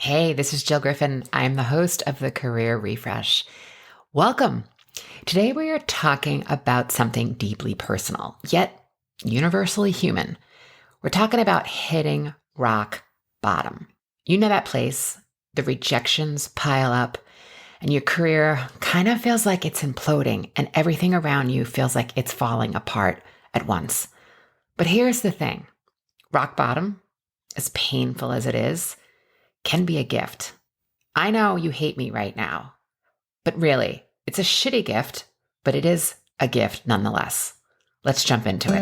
Hey, this is Jill Griffin. I'm the host of the Career Refresh. Welcome. Today we are talking about something deeply personal, yet universally human. We're talking about hitting rock bottom. You know that place, the rejections pile up, and your career kind of feels like it's imploding, and everything around you feels like it's falling apart at once. But here's the thing. Rock bottom, as painful as it is, can be a gift. I know you hate me right now, but really, it's a shitty gift, but it is a gift nonetheless. Let's jump into it.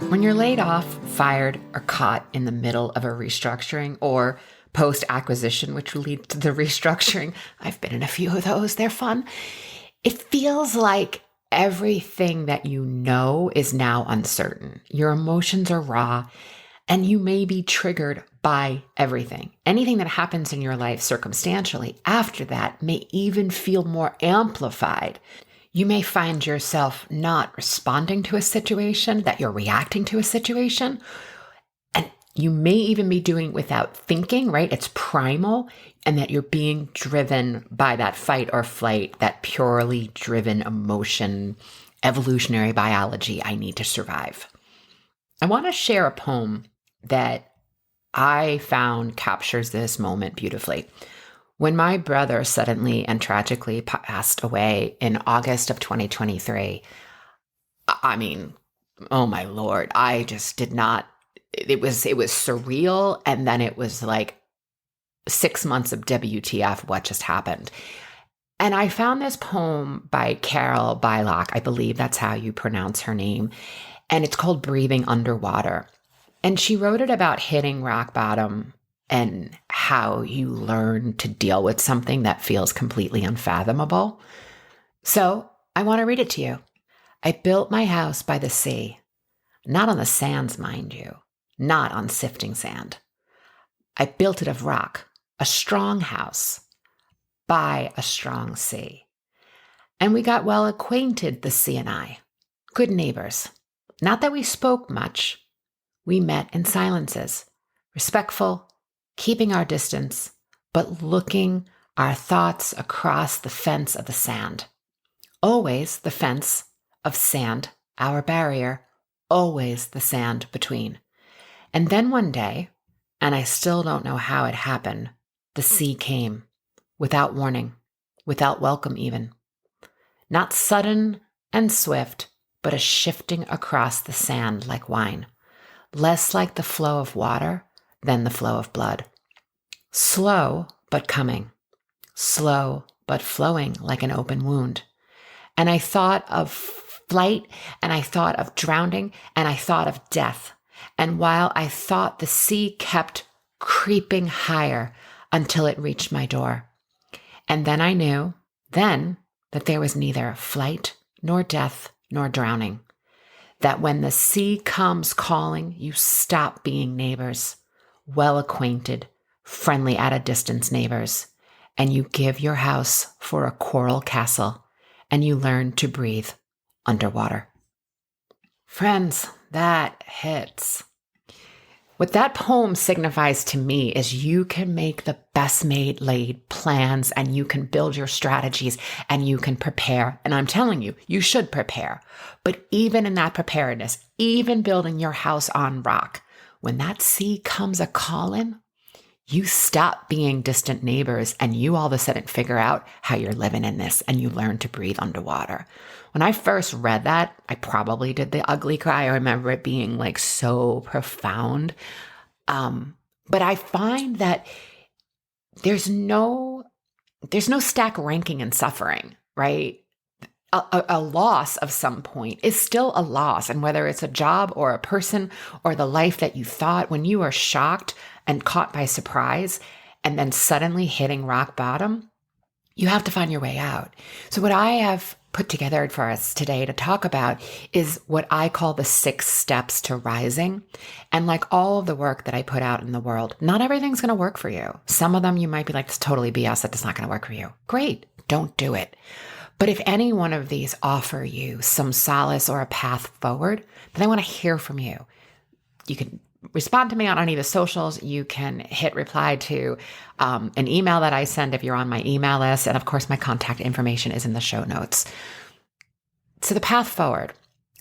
When you're laid off, fired, or caught in the middle of a restructuring or post-acquisition, which will lead to the restructuring, I've been in a few of those, they're fun. It feels like everything that you know is now uncertain. Your emotions are raw, and you may be triggered by everything. Anything that happens in your life circumstantially after that may even feel more amplified. You may find yourself not responding to a situation, that you're reacting to a situation, and you may even be doing it without thinking, right? It's primal, and that you're being driven by that fight or flight, that purely driven emotion, evolutionary biology, I need to survive. I want to share a poem that I found captures this moment beautifully. When my brother suddenly and tragically passed away in August of 2023, oh my Lord, I just did not, it was surreal. And then it was like 6 months of WTF, what just happened? And I found this poem by Bialock, I believe that's how you pronounce her name, and it's called Breathing Underwater. And she wrote it about hitting rock bottom and how you learn to deal with something that feels completely unfathomable. So I want to read it to you. I built my house by the sea, not on the sands, mind you, not on sifting sand. I built it of rock, a strong house by a strong sea. And we got well acquainted, the sea and I, good neighbors. Not that we spoke much. We met in silences, respectful, keeping our distance, but looking our thoughts across the fence of the sand. Always the fence of sand, our barrier, always the sand between. And then one day, and I still don't know how it happened, the sea came, without warning, without welcome even. Not sudden and swift, but a shifting across the sand like wine, less like the flow of water than the flow of blood. Slow, but coming, slow, but flowing like an open wound. And I thought of flight, and I thought of drowning, and I thought of death. And while I thought, the sea kept creeping higher until it reached my door. And then I knew, that there was neither flight, nor death, nor drowning. That when the sea comes calling, you stop being neighbors, well acquainted, friendly at a distance neighbors, and you give your house for a coral castle, and you learn to breathe underwater. Friends, that hits. What that poem signifies to me is you can make the best laid plans, and you can build your strategies, and you can prepare. And I'm telling you, you should prepare. But even in that preparedness, even building your house on rock, when that sea comes a calling, you stop being distant neighbors, and you all of a sudden figure out how you're living in this, and you learn to breathe underwater. When I first read that, I probably did the ugly cry. I remember it being like so profound. But I find that there's no stack ranking in suffering, right? A loss of some point is still a loss. And whether it's a job or a person or the life that you thought, when you are shocked and caught by surprise and then suddenly hitting rock bottom, you have to find your way out. So what I have put together for us today to talk about is what I call the 6 steps to rising. And like all of the work that I put out in the world, not everything's going to work for you. Some of them you might be like, it's totally BS, that's not going to work for you. Great, don't do it. But if any one of these offer you some solace or a path forward, then I want to hear from you. You can respond to me on any of the socials. You can hit reply to an email that I send if you're on my email list. And of course, my contact information is in the show notes. So the path forward,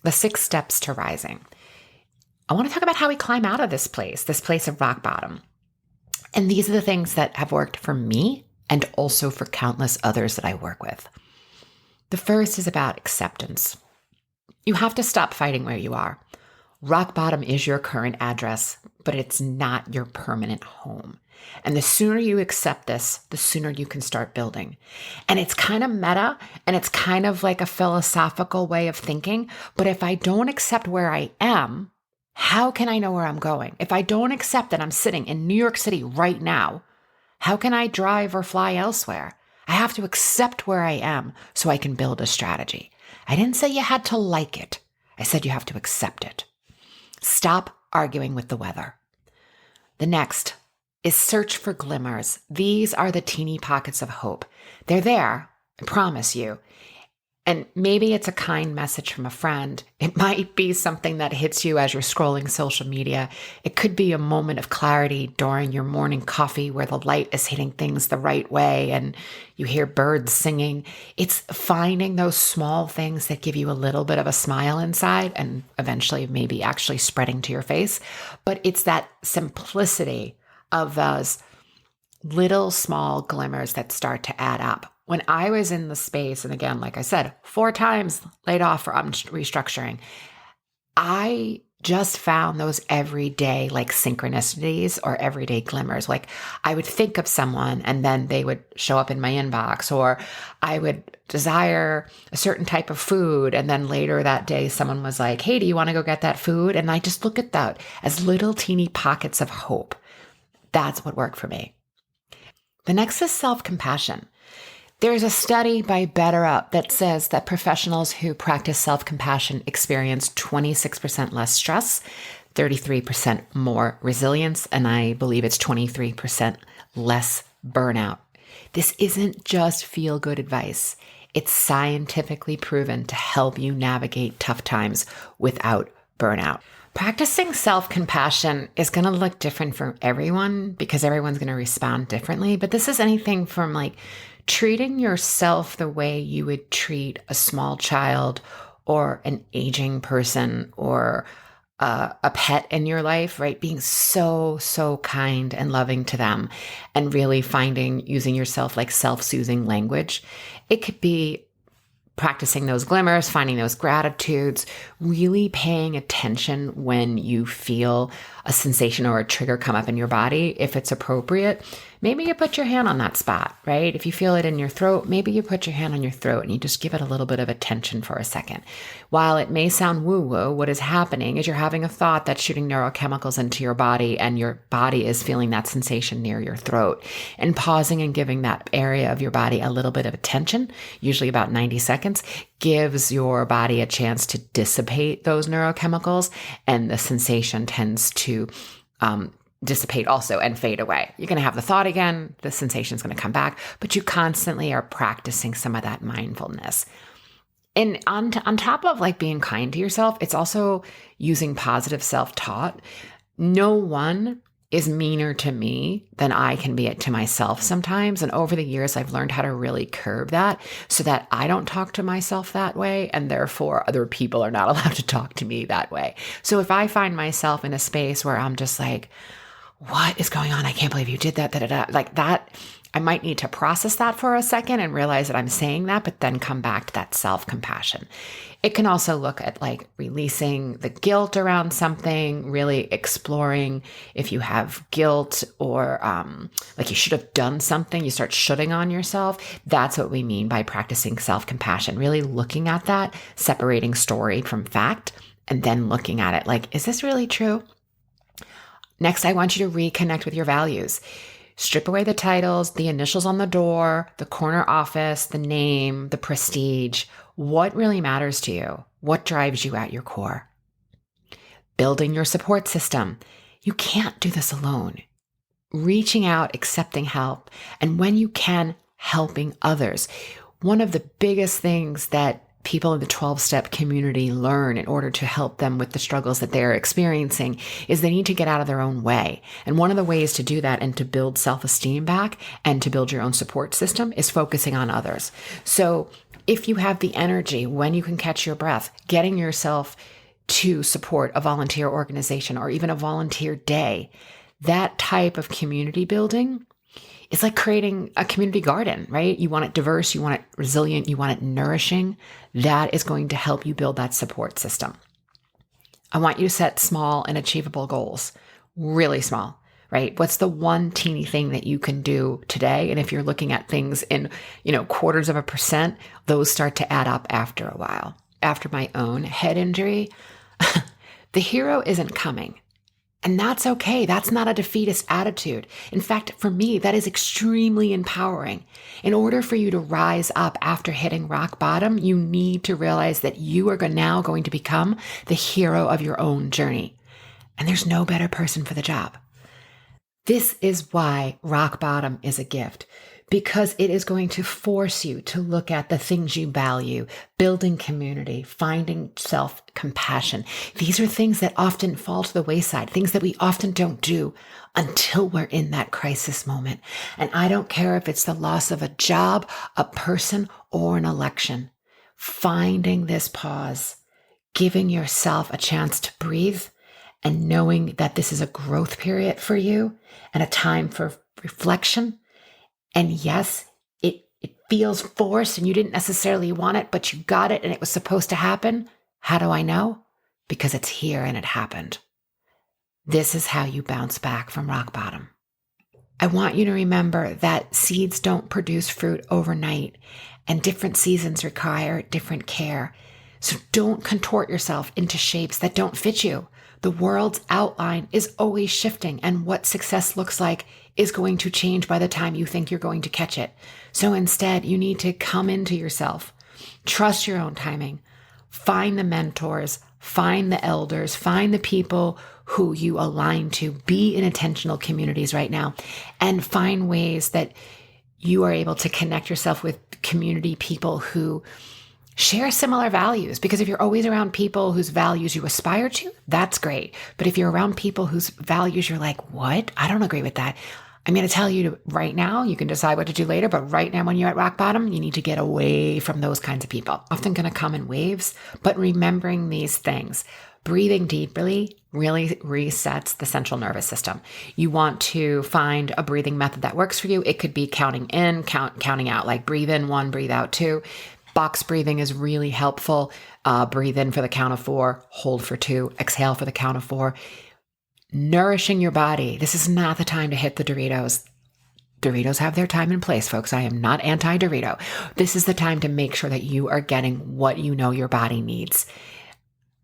the 6 steps to rising. I want to talk about how we climb out of this place of rock bottom. And these are the things that have worked for me and also for countless others that I work with. The first is about acceptance. You have to stop fighting where you are. Rock bottom is your current address, but it's not your permanent home. And the sooner you accept this, the sooner you can start building. And it's kind of meta, and it's kind of like a philosophical way of thinking. But if I don't accept where I am, how can I know where I'm going? If I don't accept that I'm sitting in New York City right now, how can I drive or fly elsewhere? I have to accept where I am so I can build a strategy. I didn't say you had to like it. I said you have to accept it. Stop arguing with the weather. The next is search for glimmers. These are the teeny pockets of hope. They're there, I promise you. And maybe it's a kind message from a friend. It might be something that hits you as you're scrolling social media. It could be a moment of clarity during your morning coffee where the light is hitting things the right way and you hear birds singing. It's finding those small things that give you a little bit of a smile inside and eventually maybe actually spreading to your face. But it's that simplicity of those little small glimmers that start to add up. When I was in the space, and again, like I said, 4 times laid off for restructuring, I just found those everyday like synchronicities or everyday glimmers. Like I would think of someone and then they would show up in my inbox, or I would desire a certain type of food. And then later that day, someone was like, hey, do you want to go get that food? And I just look at that as little teeny pockets of hope. That's what worked for me. The next is self-compassion. There's a study by BetterUp that says that professionals who practice self-compassion experience 26% less stress, 33% more resilience, and I believe it's 23% less burnout. This isn't just feel-good advice. It's scientifically proven to help you navigate tough times without burnout. Practicing self-compassion is going to look different for everyone because everyone's going to respond differently. But this is anything from like treating yourself the way you would treat a small child or an aging person or a pet in your life, right? Being so kind and loving to them and really using yourself like self-soothing language. It could be practicing those glimmers, finding those gratitudes, really paying attention when you feel a sensation or a trigger come up in your body. If it's appropriate, maybe you put your hand on that spot, right? If you feel it in your throat, maybe you put your hand on your throat and you just give it a little bit of attention for a second. While it may sound woo-woo, what is happening is you're having a thought that's shooting neurochemicals into your body and your body is feeling that sensation near your throat. And pausing and giving that area of your body a little bit of attention, usually about 90 seconds, gives your body a chance to dissipate those neurochemicals, and the sensation tends to dissipate also and fade away. You're going to have the thought again, the sensation is going to come back, but you constantly are practicing some of that mindfulness. And on top of like being kind to yourself, it's also using positive self-taught. No one is meaner to me than I can be to myself sometimes. And over the years, I've learned how to really curb that so that I don't talk to myself that way. And therefore, other people are not allowed to talk to me that way. So if I find myself in a space where I'm just like, what is going on? I can't believe you did that, like that. I might need to process that for a second and realize that I'm saying that, but then come back to that self-compassion. It can also look at like releasing the guilt around something, really exploring if you have guilt or like you should have done something, you start shoulding on yourself. That's what we mean by practicing self-compassion, really looking at that, separating story from fact, and then looking at it like, is this really true? Next, I want you to reconnect with your values. Strip away the titles, the initials on the door, the corner office, the name, the prestige. What really matters to you? What drives you at your core? Building your support system. You can't do this alone. Reaching out, accepting help, and when you can, helping others. one of the biggest things that people in the 12-step community learn in order to help them with the struggles that they're experiencing is they need to get out of their own way. And one of the ways to do that and to build self-esteem back and to build your own support system is focusing on others. So if you have the energy, when you can catch your breath, getting yourself to support a volunteer organization or even a volunteer day, that type of community building, it's like creating a community garden, right? You want it diverse, you want it resilient, you want it nourishing. That is going to help you build that support system. I want you to set small and achievable goals, really small, right? What's the one teeny thing that you can do today? And if you're looking at things in, quarters of a percent, those start to add up after a while. After my own head injury, the hero isn't coming. And that's okay. That's not a defeatist attitude. In fact, for me, that is extremely empowering. In order for you to rise up after hitting rock bottom, you need to realize that you are now going to become the hero of your own journey. And there's no better person for the job. This is why rock bottom is a gift, because it is going to force you to look at the things you value, building community, finding self-compassion. These are things that often fall to the wayside, things that we often don't do until we're in that crisis moment. And I don't care if it's the loss of a job, a person, or an election. Finding this pause, giving yourself a chance to breathe, and knowing that this is a growth period for you and a time for reflection. And yes, it feels forced and you didn't necessarily want it, but you got it and it was supposed to happen. How do I know? Because it's here and it happened. This is how you bounce back from rock bottom. I want you to remember that seeds don't produce fruit overnight and different seasons require different care. So don't contort yourself into shapes that don't fit you. The world's outline is always shifting, and what success looks like is going to change by the time you think you're going to catch it. So instead, you need to come into yourself, trust your own timing, find the mentors, find the elders, find the people who you align to, be in intentional communities right now, and find ways that you are able to connect yourself with community people who share similar values, because if you're always around people whose values you aspire to, that's great. But if you're around people whose values you're like, what? I don't agree with that. I'm going to tell you right now, you can decide what to do later, but right now when you're at rock bottom, you need to get away from those kinds of people. Often going to come in waves, but remembering these things, breathing deeply really resets the central nervous system. You want to find a breathing method that works for you. It could be counting in, counting out, like breathe in 1, breathe out 2. Box breathing is really helpful. Breathe in for the count of 4, hold for 2, exhale for the count of 4. Nourishing your body. This is not the time to hit the Doritos. Doritos have their time and place, folks. I am not anti-Dorito. This is the time to make sure that you are getting what you know your body needs.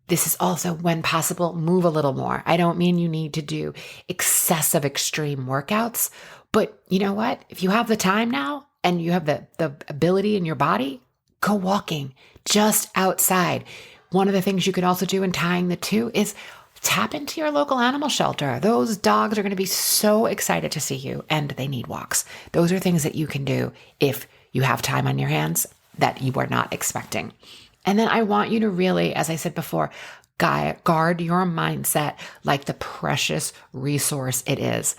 This is also, when possible, move a little more. I don't mean you need to do excessive extreme workouts, but you know what? If you have the time now and you have the ability in your body, go walking just outside. One of the things you could also do in tying the two is tap into your local animal shelter. Those dogs are going to be so excited to see you, and they need walks. Those are things that you can do if you have time on your hands that you are not expecting. And then I want you to really, as I said before, guard your mindset like the precious resource it is.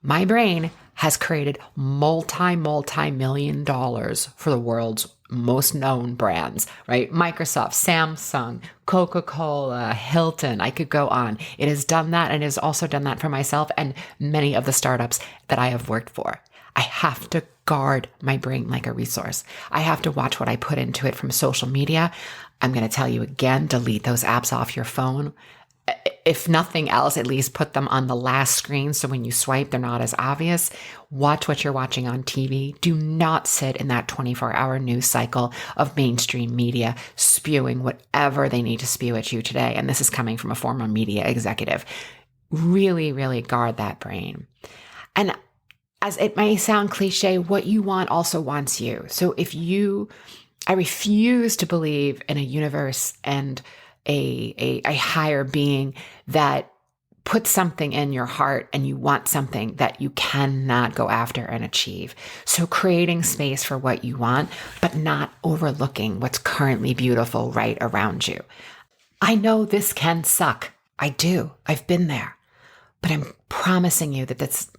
My brain has created multi-million dollars for the world's most known brands, right? Microsoft, Samsung, Coca-Cola, Hilton, I could go on. It has done that, and it has also done that for myself and many of the startups that I have worked for. I have to guard my brain like a resource. I have to watch what I put into it from social media. I'm going to tell you again, delete those apps off your phone. If nothing else, at least put them on the last screen so when you swipe, they're not as obvious. Watch what you're watching on TV. Do not sit in that 24-hour news cycle of mainstream media spewing whatever they need to spew at you today. And this is coming from a former media executive. Really, really guard that brain. And as it may sound cliche, what you want also wants you. So I refuse to believe in a universe and a higher being that put something in your heart and you want something that you cannot go after and achieve. So creating space for what you want, but not overlooking what's currently beautiful right around you. I know this can suck. I do. I've been there. But I'm promising you that this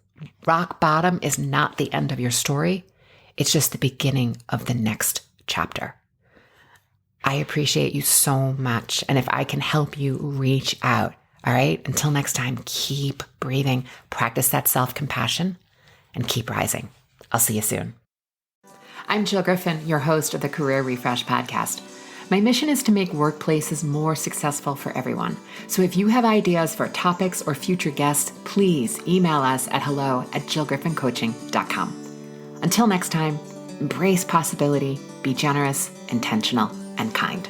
rock bottom is not the end of your story. It's just the beginning of the next chapter. I appreciate you so much. And if I can help you, reach out. All right. Until next time, keep breathing, practice that self-compassion, and keep rising. I'll see you soon. I'm Jill Griffin, your host of the Career Refresh Podcast. My mission is to make workplaces more successful for everyone. So if you have ideas for topics or future guests, please email us at hello@jillgriffincoaching.com. Until next time, embrace possibility, be generous, intentional, and kind.